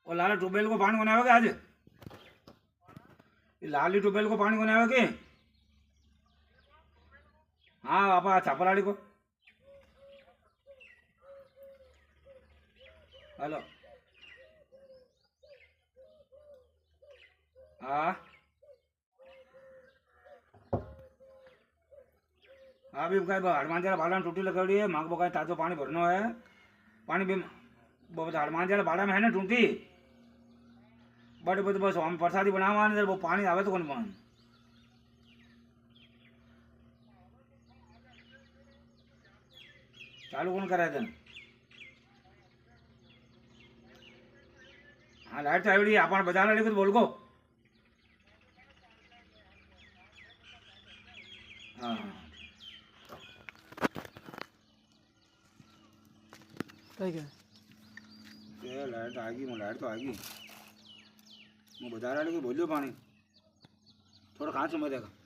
और लाल ट्यूबवेल को पानी कोने आवे के आज ये लाली ट्यूबवेल को पानी कोने आवे के हाँ आपा छापराड़ी को हेलो हाँ हाँ भी कहीं हनुमान जरा भाड़ा में टूटी लगाड़ी है मांग कहीं ताजो पानी भरनो है पानी भी हनुमान जरा भाड़ा में है ना टूटी बड़े बड़े बस हम प्रसादी बनावा वो पानी आवे तो कौन पान चालू कौन कराए थे हाँ लाइट चाहिए अपन बाजार लेके तो बोल को हाँ कहीं क्या ये लाइट आएगी मैं लाइट तो आएगी मैं बाजार लेके बोलियो पानी थोड़ा कहाँ समय देखा